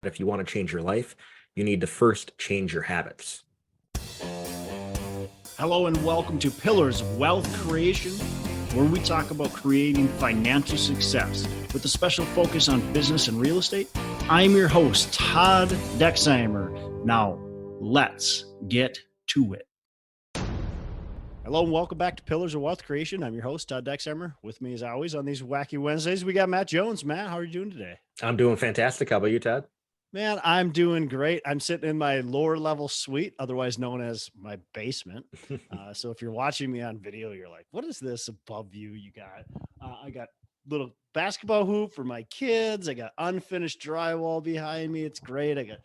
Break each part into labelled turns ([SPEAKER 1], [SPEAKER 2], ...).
[SPEAKER 1] if you want to change your life, you need to first change your habits.
[SPEAKER 2] Hello and welcome to Pillars of Wealth Creation, where we talk about creating financial success with a special focus on business and real estate. I'm your host, Todd Dexheimer. Now, let's get to it. Hello and welcome back to Pillars of Wealth Creation. I'm your host, Todd Dexheimer. With me, as always, on these wacky Wednesdays, we got Matt Jones. Matt, how are you doing today?
[SPEAKER 1] I'm doing fantastic. How about you, Todd?
[SPEAKER 2] Man, I'm doing great. I'm sitting in my lower level suite, otherwise known as my basement. So if you're watching me on video, you're like, what is this above you? You got, I got little basketball hoop for my kids. I got unfinished drywall behind me. It's great. I got,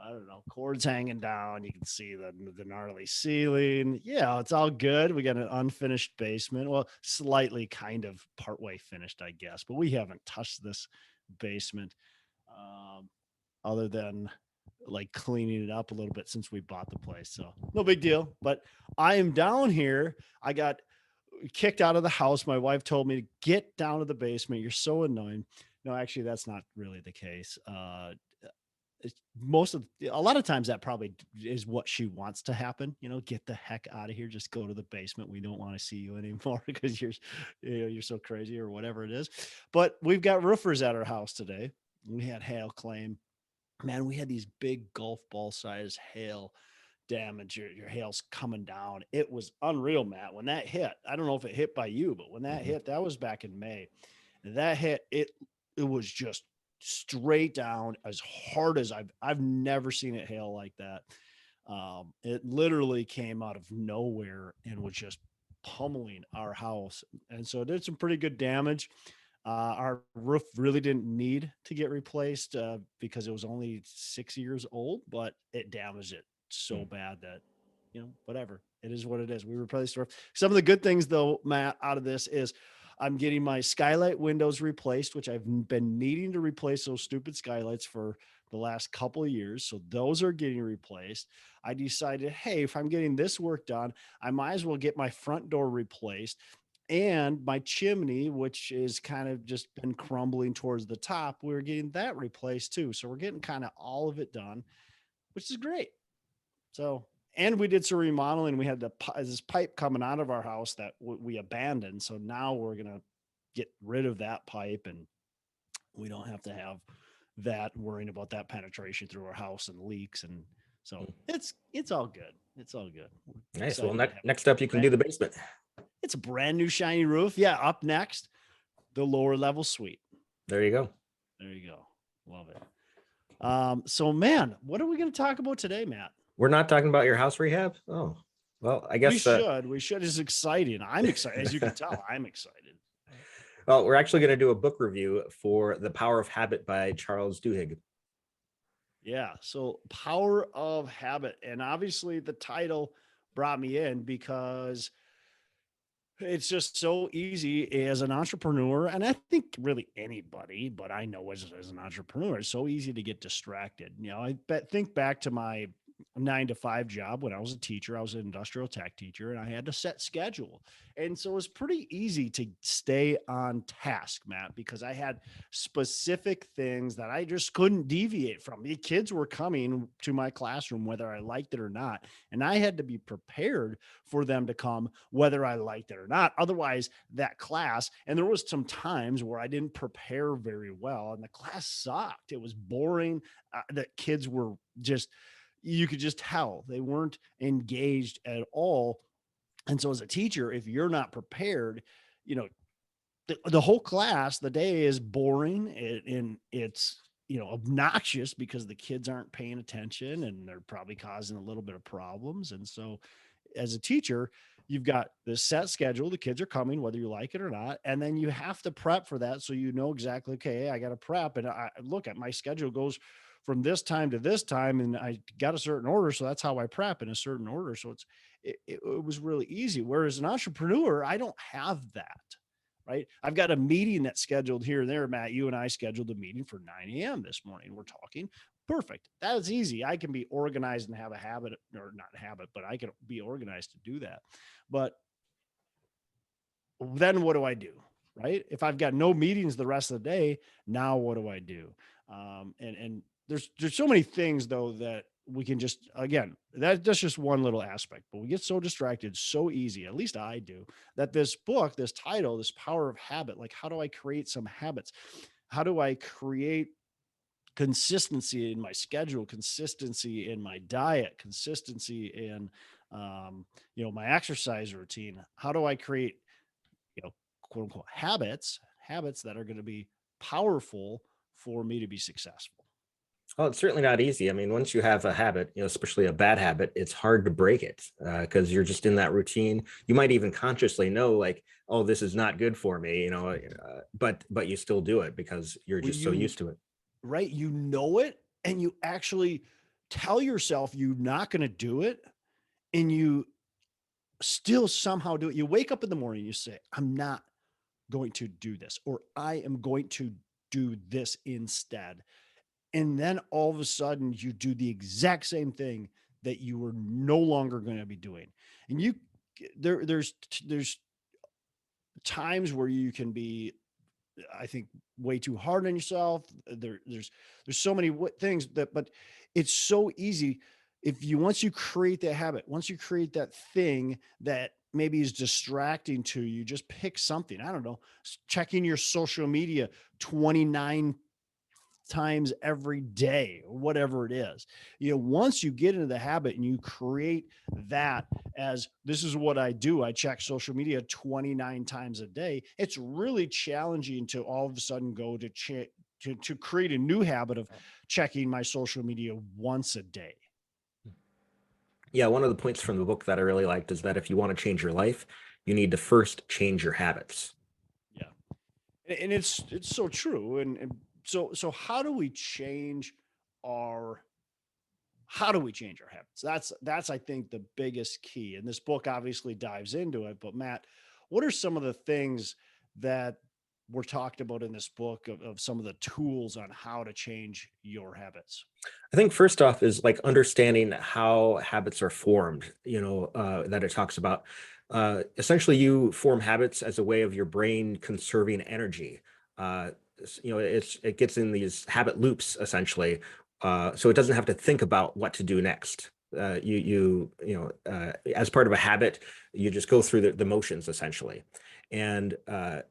[SPEAKER 2] I don't know, cords hanging down. You can see the gnarly ceiling. Yeah, it's all good. We got an unfinished basement. Well, slightly kind of partway finished, I guess, but we haven't touched this basement. Other than like cleaning it up a little bit since we bought the place. So no big deal, but I am down here. I got kicked out of the house. My wife told me to get down to the basement. You're so annoying. No, actually that's not really the case. A lot of times that probably is what she wants to happen. You know, get the heck out of here. Just go to the basement. We don't want to see you anymore because you're so crazy or whatever it is. But we've got roofers at our house today. We had hail claim. Man, we had these big golf ball size hail damage. Your hail's coming down. It was unreal, Matt. When that hit, I don't know if it hit by you, but when that hit, that was back in May. And that hit, it was just straight down as hard as I've never seen it hail like that. It literally came out of nowhere and was just pummeling our house. And so it did some pretty good damage. Our roof really didn't need to get replaced because it was only 6 years old, but it damaged it so bad that, whatever. It is what it is. We replaced the roof. Some of the good things, though, Matt, out of this is I'm getting my skylight windows replaced, which I've been needing to replace those stupid skylights for the last couple of years. So those are getting replaced. I decided, hey, if I'm getting this work done, I might as well get my front door replaced. And my chimney, which is kind of just been crumbling towards the top, we're getting that replaced too. So we're getting kind of all of it done, which is great. So, and we did some remodeling. We had this pipe coming out of our house that we abandoned. So now we're going to get rid of that pipe and we don't have to have that worrying about that penetration through our house and leaks. And so it's all good. It's all good.
[SPEAKER 1] Nice. Well, next up, you can do the basement.
[SPEAKER 2] It's a brand new shiny roof. Yeah. Up next, the lower level suite.
[SPEAKER 1] There you go.
[SPEAKER 2] There you go. Love it. So man, what are we going to talk about today, Matt?
[SPEAKER 1] We're not talking about your house rehab. Oh, well, I guess
[SPEAKER 2] we should. It's exciting. I'm excited. As you can tell, I'm excited.
[SPEAKER 1] Well, we're actually going to do a book review for The Power of Habit by Charles Duhigg.
[SPEAKER 2] Yeah. So Power of Habit. And obviously the title brought me in because it's just so easy as an entrepreneur. And I think really anybody, but I know as an entrepreneur, it's so easy to get distracted. Think back to my 9 to 5 job when I was a teacher. I was an industrial tech teacher and I had to set schedule. And so it was pretty easy to stay on task, Matt, because I had specific things that I just couldn't deviate from. The kids were coming to my classroom, whether I liked it or not. And I had to be prepared for them to come, whether I liked it or not. Otherwise, that class, and there was some times where I didn't prepare very well and the class sucked. It was boring. The kids were just, you could just tell they weren't engaged at all. And so as a teacher, if you're not prepared, the whole class, the day is boring and it's, obnoxious because the kids aren't paying attention and they're probably causing a little bit of problems. And so as a teacher, you've got this set schedule. The kids are coming, whether you like it or not. And then you have to prep for that. So you know exactly, okay, I got to prep. And I look at my schedule goes from this time to this time, and I got a certain order. So that's how I prep in a certain order. So it was really easy. Whereas an entrepreneur, I don't have that, right? I've got a meeting that's scheduled here and there. Matt, you and I scheduled a meeting for 9 a.m. this morning. We're talking. Perfect. That is easy. I can be organized and have a habit, or not habit, but I can be organized to do that. But then what do I do? Right? If I've got no meetings the rest of the day, now what do I do? And there's so many things though that we can just, again, that's just one little aspect, but we get so distracted so easy, at least I do, that this book, this title, this Power of Habit, like how do I create some habits? How do I create consistency in my schedule, consistency in my diet, consistency in my exercise routine? How do I create, quote unquote habits that are going to be powerful for me to be successful?
[SPEAKER 1] Oh, it's certainly not easy. I mean, once you have a habit, especially a bad habit, it's hard to break it because you're just in that routine. You might even consciously know, like, oh, this is not good for me, but you still do it because you're
[SPEAKER 2] Well,
[SPEAKER 1] just so used to it.
[SPEAKER 2] right, you know it, and you actually tell yourself you're not going to do it, and you still somehow do it. You wake up in the morning, you say, I'm not going to do this, or I am going to do this instead. And then all of a sudden you do the exact same thing that you were no longer going to be doing. And there's times where you can be, I think, way too hard on yourself. There's so many things that, but it's so easy if you once you create that habit, once you create that thing that maybe is distracting to you, just pick something. I don't know, checking your social media 29 times every day or whatever it is. Once you get into the habit and you create that as this is what I do, I check social media 29 times a day, it's really challenging to all of a sudden go to create a new habit of checking my social media once a day.
[SPEAKER 1] Yeah, one of the points from the book that I really liked is that if you want to change your life, you need to first change your habits.
[SPEAKER 2] Yeah. And it's so true. And so our how do we change our habits? That's I think the biggest key. And this book obviously dives into it. But Matt, what are some of the things that were talked about in this book of some of the tools on how to change your habits?
[SPEAKER 1] I think first off is like understanding how habits are formed, that it talks about. Essentially, you form habits as a way of your brain conserving energy. It gets in these habit loops essentially, so it doesn't have to think about what to do next. As part of a habit, you just go through the motions essentially, and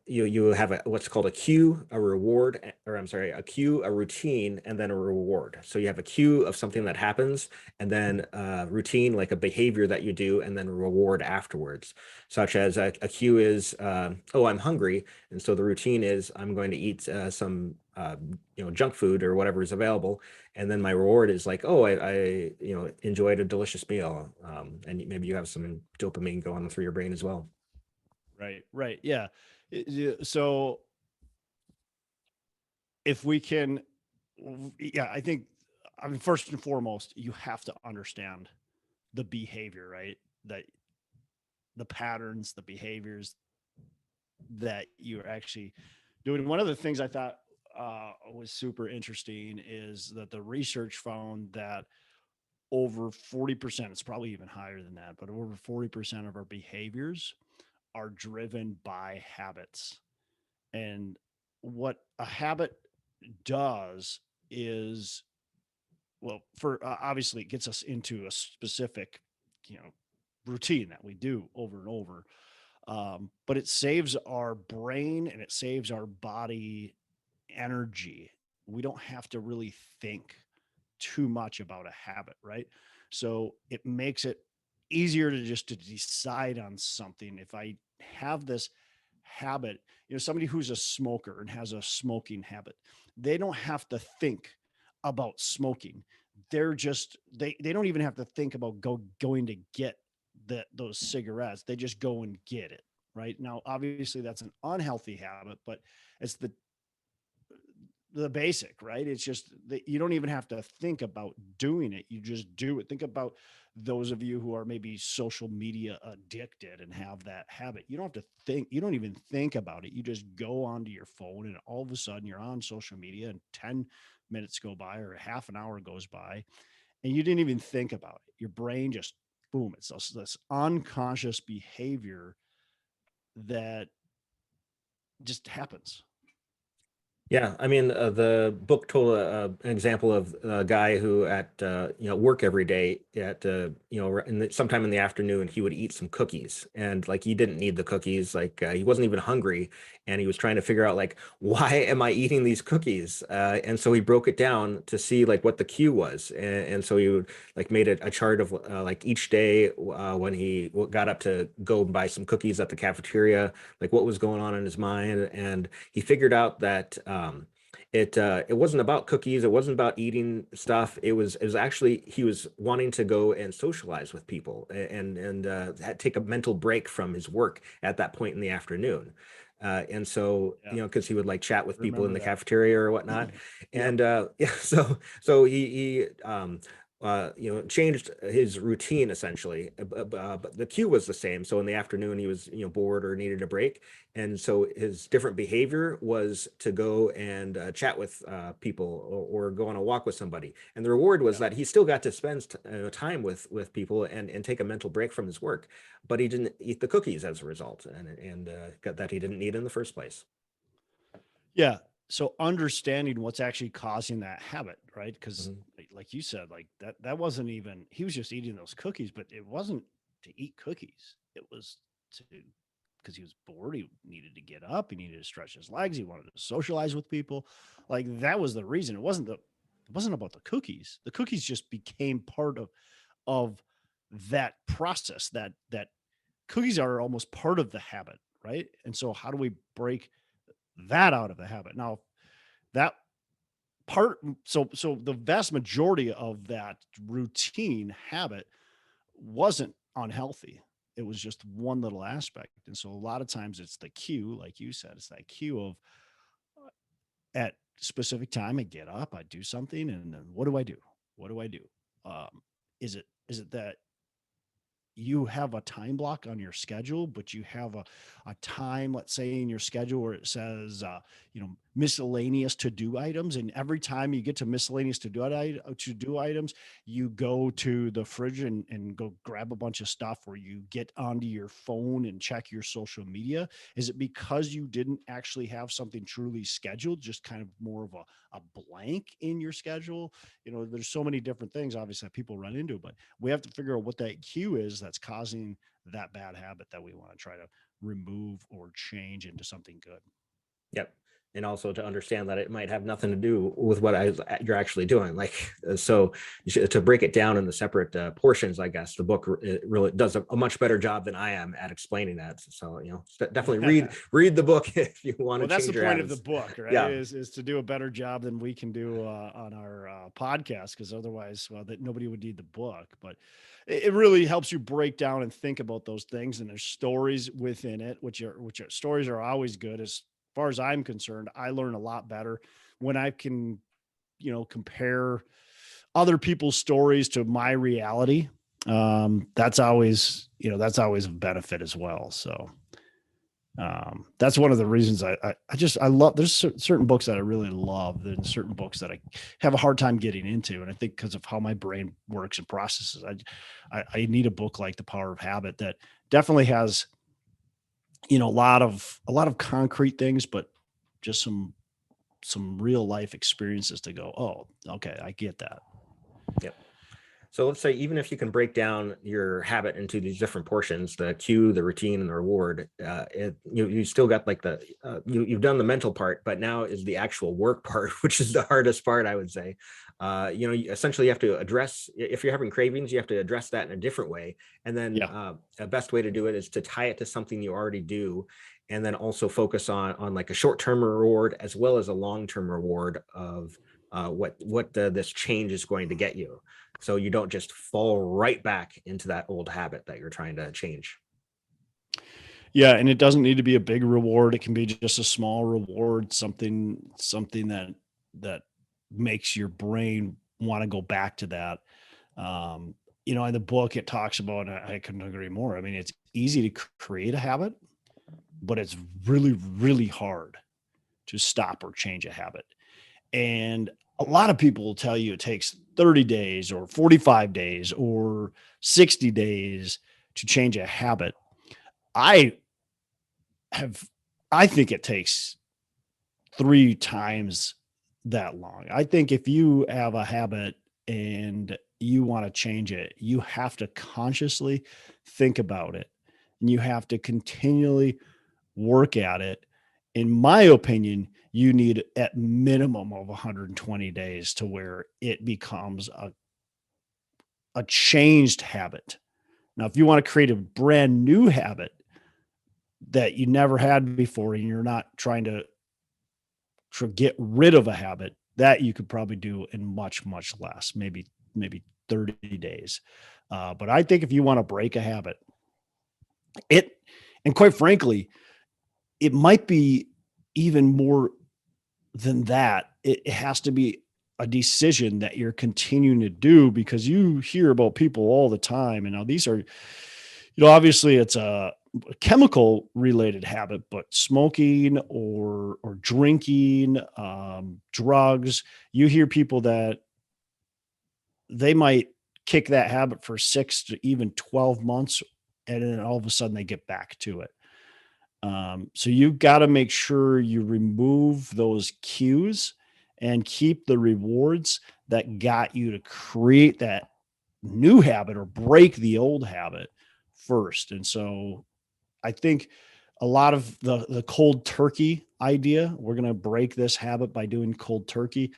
[SPEAKER 1] you have what's called a cue, a reward, or I'm sorry, a cue, a routine, and then a reward. So you have a cue of something that happens, and then a routine, like a behavior that you do, and then a reward afterwards. Such as a cue is, oh, I'm hungry, and so the routine is I'm going to eat some junk food or whatever is available, and then my reward is like, oh, I enjoyed a delicious meal, and maybe you have some dopamine going through your brain as well.
[SPEAKER 2] Right, right. Yeah. So if we can, yeah, I mean, first and foremost, you have to understand the behavior, right? That the patterns, the behaviors that you're actually doing. One of the things I thought was super interesting is that the research found that over 40%, it's probably even higher than that, but over 40% of our behaviors are driven by habits. And what a habit does is, well, for obviously it gets us into a specific, you know, routine that we do over and over. But it saves our brain and it saves our body energy. We don't have to really think too much about a habit, right? So it makes it easier to just to decide on something. If I have this habit, somebody who's a smoker and has a smoking habit, they don't have to think about smoking. They don't even have to think about going to get those cigarettes. They just go and get it. Right now, obviously, that's an unhealthy habit, but it's the basic, right? It's just that you don't even have to think about doing it. You just do it. Think about those of you who are maybe social media addicted and have that habit. You don't have to think, you don't even think about it. You just go onto your phone and all of a sudden you're on social media and 10 minutes go by or a half an hour goes by and you didn't even think about it. Your brain just boom, it's this unconscious behavior that just happens.
[SPEAKER 1] Yeah, I mean, the book told an example of a guy who at work every day at sometime in the afternoon he would eat some cookies, and like he didn't need the cookies, like he wasn't even hungry, and he was trying to figure out like why am I eating these cookies? And so he broke it down to see like what the cue was, and so he would like made a chart of like each day when he got up to go buy some cookies at the cafeteria, like what was going on in his mind, and he figured out that it wasn't about cookies, it wasn't about eating stuff. It was actually he was wanting to go and socialize with people and take a mental break from his work at that point in the afternoon. And so,
[SPEAKER 2] Yeah,
[SPEAKER 1] because he would like chat with people in
[SPEAKER 2] remember
[SPEAKER 1] the
[SPEAKER 2] that.
[SPEAKER 1] cafeteria or whatnot,
[SPEAKER 2] Yep.
[SPEAKER 1] and yeah, so he changed his routine essentially, but the cue was the same. So in the afternoon, he was bored or needed a break, and so his different behavior was to go and chat with people, or go on a walk with somebody. And the reward was
[SPEAKER 2] Yeah.
[SPEAKER 1] that he still got to spend time with people and take a mental break from his work, but he didn't eat the cookies as a result, and got that he didn't need in the first place.
[SPEAKER 2] Yeah. So understanding what's actually causing that habit, right? Because
[SPEAKER 1] Mhm.
[SPEAKER 2] like you said, like that wasn't even he was just eating those cookies, but it wasn't to eat cookies. It was to because he was bored. He needed to get up. He needed to stretch his legs. He wanted to socialize with people. Like that was the reason. It wasn't about the cookies. The cookies just became part of that process. That cookies are almost part of the habit, right? And so how do we break that out of the habit? Now that part so the vast majority of that routine habit wasn't unhealthy. It was just one little aspect. And so a lot of times it's the cue, like you said, it's that cue of at specific time I get up, I do something, and then what do I do? What do I do? Um, is it that you have a time block on your schedule, but you have a time, let's say in your schedule where it says, miscellaneous to do items. And every time you get to miscellaneous to do items, you go to the fridge and go grab a bunch of stuff, or you get onto your phone and check your social media. Is it because you didn't actually have something truly scheduled, just kind of more of a blank in your schedule? There's so many different things, obviously, that people run into, but we have to figure out what that cue is that's causing that bad habit that we want to try to remove or change into something good.
[SPEAKER 1] Yep. And also to understand that it might have nothing to do with what you're actually doing. Like, so to break it down into separate portions, I guess the book really does a much better job than I am at explaining that. So, definitely read the book if you want to
[SPEAKER 2] Well, that's the
[SPEAKER 1] change your
[SPEAKER 2] point of the
[SPEAKER 1] habits.
[SPEAKER 2] book, right?
[SPEAKER 1] Yeah.
[SPEAKER 2] Is to do a better job than we can do on our podcast, because otherwise, well, that nobody would need the book. But it really helps you break down and think about those things, and there's stories within it, which are stories are always good. As far as I'm concerned, I learn a lot better when I can, compare other people's stories to my reality. That's always a benefit as well. So that's one of the reasons I love. There's certain books that I really love, then certain books that I have a hard time getting into, and I think because of how my brain works and processes, I need a book like The Power of Habit that definitely has a lot of concrete things, but just some real life experiences to go, oh, okay, I get that.
[SPEAKER 1] Yep. So let's say even if you can break down your habit into these different portions, the cue, the routine, and the reward, you still got like you've done the mental part, but now is the actual work part, which is the hardest part, I would say. Essentially you have to address, if you're having cravings, you have to address that in a different way. And then
[SPEAKER 2] Yeah.
[SPEAKER 1] a best way to do it is to tie it to something you already do, and then also focus on like a short-term reward as well as a long-term reward of what this change is going to get you, so you don't just fall right back into that old habit that you're trying to change.
[SPEAKER 2] Yeah, and it doesn't need to be a big reward. It can be just a small reward, something that makes your brain want to go back to that. In the book it talks about, and I couldn't agree more. I mean, it's easy to create a habit, but it's really, really hard to stop or change a habit. And a lot of people will tell you it takes 30 days or 45 days or 60 days to change a habit. I have I think it takes 3 times that long. I think if you have a habit and you want to change it, you have to consciously think about it and you have to continually work at it. In my opinion, you need at minimum of 120 days to where it becomes a changed habit. Now, if you want to create a brand new habit that you never had before and you're not trying to get rid of a habit, that you could probably do in much, much less, maybe 30 days. But I think if you want to break a habit, and quite frankly, it might be even more than that. It has to be a decision that you're continuing to do, because you hear about people all the time. And now these are, obviously it's a chemical related habit, but smoking or drinking, drugs, you hear people that they might kick that habit for 6 to even 12 months. And then all of a sudden they get back to it. So you've got to make sure you remove those cues and keep the rewards that got you to create that new habit or break the old habit first. And so I think a lot of the cold turkey idea, we're going to break this habit by doing cold turkey,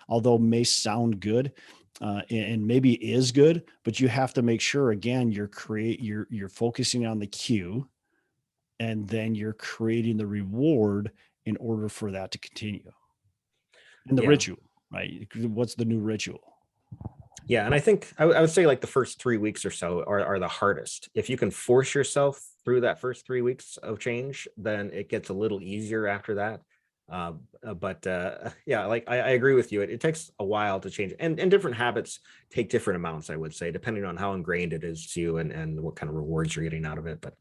[SPEAKER 2] although may sound good, and maybe is good, but you have to make sure, again, you're focusing on the cue, and then you're creating the reward in order for that to continue. And the
[SPEAKER 1] Yeah.
[SPEAKER 2] ritual, right? What's the new ritual?
[SPEAKER 1] Yeah. And I think I would say like the first 3 weeks or so are the hardest. If you can force yourself through that first 3 weeks of change, then it gets a little easier after that. Yeah, like I agree with you. It takes a while to change, and different habits take different amounts, I would say, depending on how ingrained it is to you and what kind of rewards you're getting out of it. But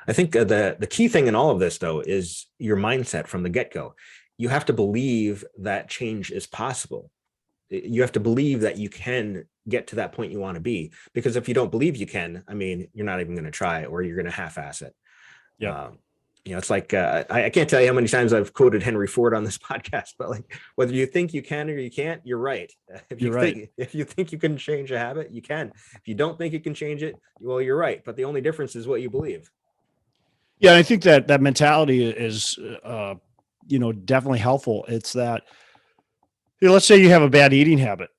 [SPEAKER 1] I think the key thing in all of this, though, is your mindset from the get-go. You have to believe that change is possible. You have to believe that you can get to that point you want to be, because if you don't believe you can, I mean, you're not even going to try, or you're going to half-ass it.
[SPEAKER 2] Yeah.
[SPEAKER 1] It's like I can't tell you how many times I've quoted Henry Ford on this podcast, but like, whether you think you can or you can't, you're right. If you think you can change a habit, you can. If you don't think you can change it, well, you're right. But the only difference is what you believe.
[SPEAKER 2] Yeah, I think that mentality is, definitely helpful. It's that, let's say you have a bad eating habit.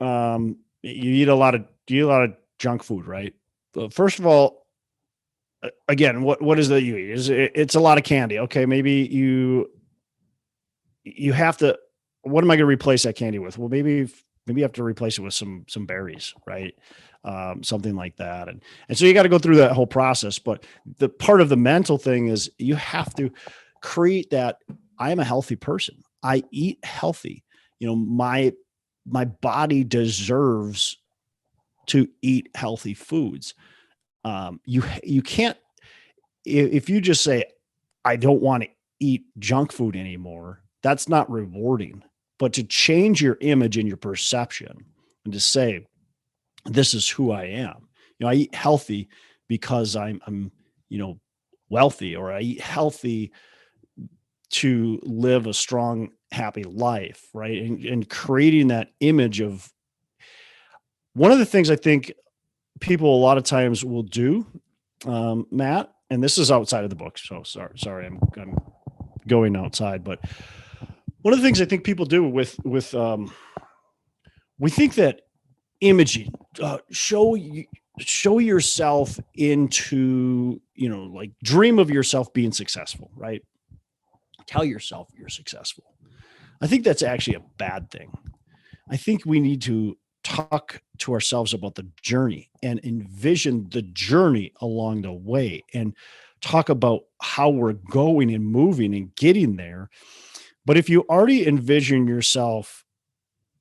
[SPEAKER 2] You eat a lot of junk food, right? First of all, again, what is that you eat? It's a lot of candy. Okay, maybe you have to. What am I going to replace that candy with? Well, maybe you have to replace it with some berries, right? Something like that, and so you got to go through that whole process. But the part of the mental thing is you have to create that. I am a healthy person. I eat healthy. My body deserves to eat healthy foods. You can't, if you just say, I don't want to eat junk food anymore, that's not rewarding. But to change your image and your perception and to say, this is who I am. I eat healthy because I'm wealthy, or I eat healthy to live a strong, happy life, right? And creating that image of, one of the things I think people a lot of times will do, Matt, and this is outside of the book, so sorry, I'm going outside, but one of the things I think people do with we think that imaging, show yourself into, like, dream of yourself being successful, right? Tell yourself you're successful. I think that's actually a bad thing. I think we need to talk to ourselves about the journey and envision the journey along the way, and talk about how we're going and moving and getting there. But if you already envision yourself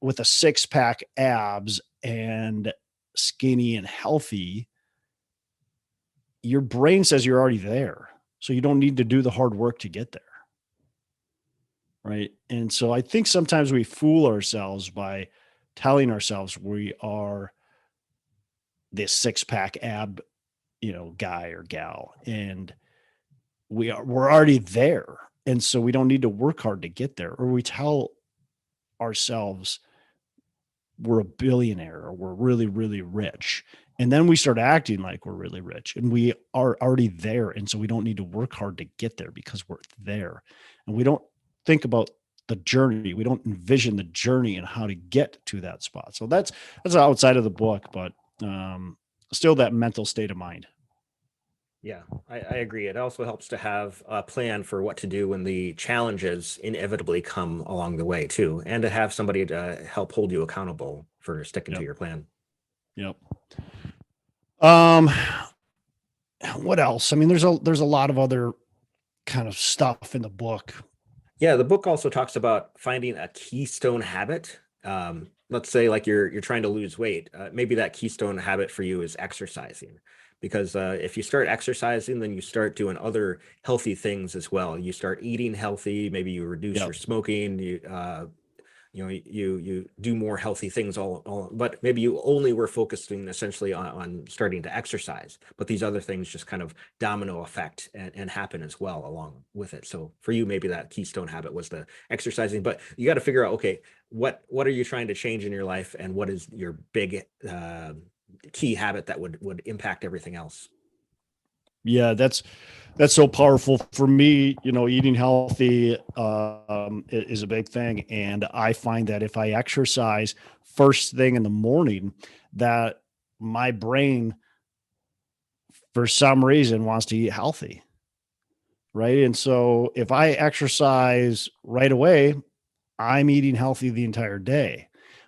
[SPEAKER 2] with a 6-pack abs and skinny and healthy, your brain says you're already there. So you don't need to do the hard work to get there. Right. And so I think sometimes we fool ourselves by telling ourselves we are this 6-pack ab, guy or gal, and we're already there. And so we don't need to work hard to get there, or we tell ourselves we're a billionaire or we're really, really rich. And then we start acting like we're really rich and we are already there. And so we don't need to work hard to get there because we're there. And we don't think about the journey. We don't envision the journey and how to get to that spot. So that's outside of the book, but still that mental state of mind.
[SPEAKER 1] Yeah, I agree. It also helps to have a plan for what to do when the challenges inevitably come along the way too, and to have somebody to help hold you accountable for sticking to
[SPEAKER 2] Yep.
[SPEAKER 1] your plan.
[SPEAKER 2] Yep. What else? I mean, there's a lot of other kind of stuff in the book.
[SPEAKER 1] Yeah, the book also talks about finding a keystone habit. Let's say like you're trying to lose weight. Maybe that keystone habit for you is exercising, because if you start exercising, then you start doing other healthy things as well. You start eating healthy. Maybe you reduce
[SPEAKER 2] Yep.
[SPEAKER 1] your smoking. You do more healthy things but maybe you only were focusing essentially on starting to exercise, but these other things just kind of domino effect and happen as well along with it. So for you, maybe that keystone habit was the exercising, but you got to figure out, okay, what are you trying to change in your life, and what is your big key habit that would impact everything else.
[SPEAKER 2] Yeah, that's so powerful for me. Eating healthy is a big thing. And I find that if I exercise first thing in the morning, that my brain, for some reason, wants to eat healthy. Right. And so if I exercise right away, I'm eating healthy the entire day.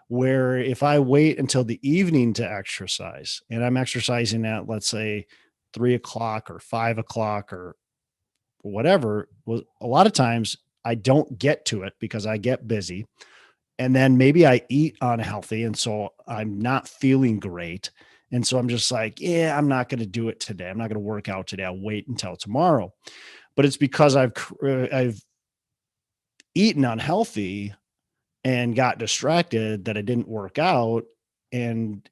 [SPEAKER 2] Where if I wait until the evening to exercise and I'm exercising at, let's say, 3 o'clock or 5 o'clock or whatever, well, a lot of times I don't get to it because I get busy. And then maybe I eat unhealthy. And so I'm not feeling great. And so I'm just like, yeah, I'm not going to do it today. I'm not going to work out today. I'll wait until tomorrow. But it's because I've eaten unhealthy and got distracted that I didn't work out. And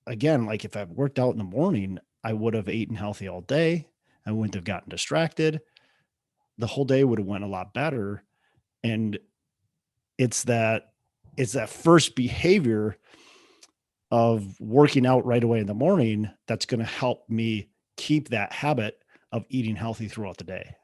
[SPEAKER 2] again, like if I worked out in the morning, I would have eaten healthy all day. I wouldn't have gotten distracted. The whole day would have went a lot better. And it's that first behavior of working out right away in the morning that's going to help me keep that habit of eating healthy throughout the day.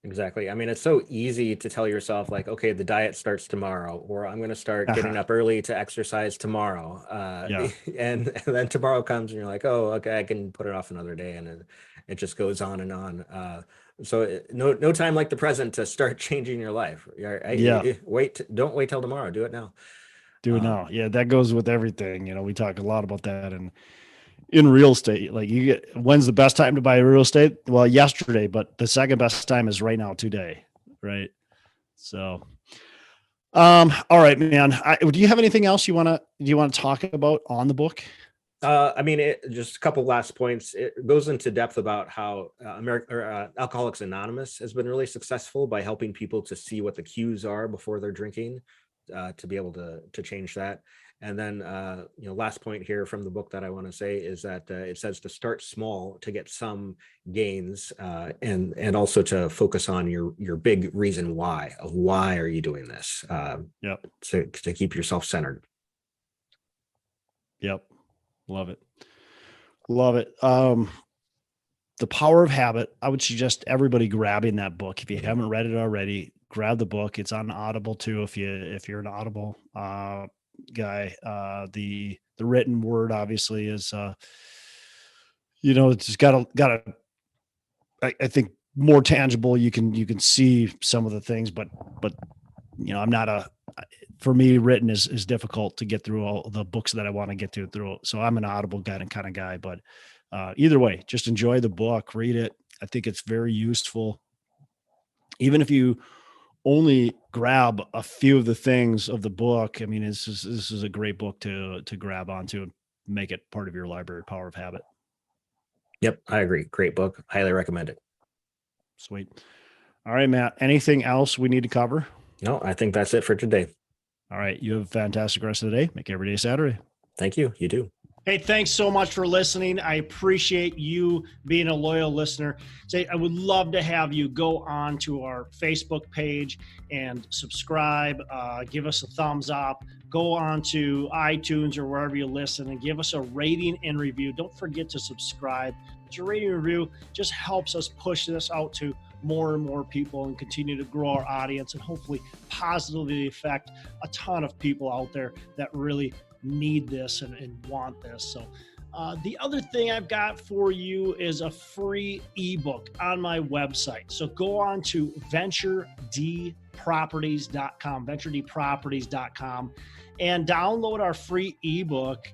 [SPEAKER 1] Exactly. I mean, it's so easy to tell yourself like, okay, the diet starts tomorrow, or I'm going to start getting up early to exercise tomorrow.
[SPEAKER 2] Yeah.
[SPEAKER 1] And then tomorrow comes and you're like, oh, okay, I can put it off another day. And it just goes on and on. No time like the present to start changing your life.
[SPEAKER 2] Yeah.
[SPEAKER 1] Don't wait till tomorrow. Do it now.
[SPEAKER 2] Do it now. Yeah. That goes with everything. We talk a lot about that. And in real estate, like when's the best time to buy real estate? Well, yesterday, but the second best time is right now, today. Right. So, all right, man. Do you have anything else you want to talk about on the book?
[SPEAKER 1] I mean, just a couple last points. It goes into depth about how Alcoholics Anonymous has been really successful by helping people to see what the cues are before they're drinking, to be able to change that. And then, last point here from the book that I want to say is that it says to start small to get some gains, and also to focus on your big reason why are you doing this,
[SPEAKER 2] Yep.
[SPEAKER 1] to keep yourself centered.
[SPEAKER 2] Yep. Love it. Love it. The Power of Habit. I would suggest everybody grabbing that book. If you haven't read it already, grab the book. It's on Audible too. If you're an Audible guy, the written word obviously is, it's just got I think more tangible. You can see some of the things, but I'm not for me, written is difficult to get through all the books that I want to get through. So I'm an Audible kind of guy, but either way, just enjoy the book, read it. I think it's very useful. Even if you only grab a few of the things of the book, I mean, this is a great book to grab onto and make it part of your library. Power of Habit.
[SPEAKER 1] Yep, I agree. Great book. Highly recommend it.
[SPEAKER 2] Sweet. All right, Matt. Anything else we need to cover?
[SPEAKER 1] No, I think that's it for today.
[SPEAKER 2] All right. You have a fantastic rest of the day. Make every day Saturday.
[SPEAKER 1] Thank you. You too.
[SPEAKER 2] Hey, thanks so much for listening. I appreciate you being a loyal listener. Say, I would love to have you go on to our Facebook page and subscribe. Give us a thumbs up. Go on to iTunes or wherever you listen and give us a rating and review. Don't forget to subscribe. Your rating and review just helps us push this out to more and more people and continue to grow our audience and hopefully positively affect a ton of people out there that really need this and want this. So the other thing I've got for you is a free ebook on my website. So go on to venturedproperties.com, and download our free ebook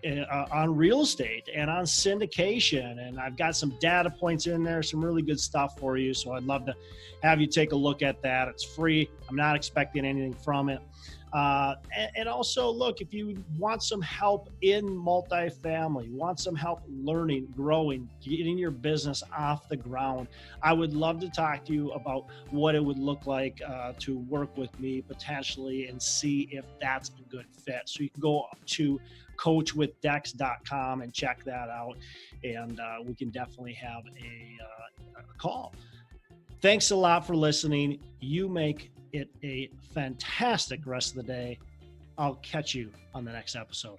[SPEAKER 2] on real estate and on syndication. And I've got some data points in there, some really good stuff for you. So I'd love to have you take a look at that. It's free. I'm not expecting anything from it. And also, look, if you want some help in multifamily, want some help learning, growing, getting your business off the ground, I would love to talk to you about what it would look like to work with me potentially and see if that's a good fit. So you can go to coachwithdex.com and check that out, and we can definitely have a call. Thanks a lot for listening. You make it a fantastic rest of the day. I'll catch you on the next episode.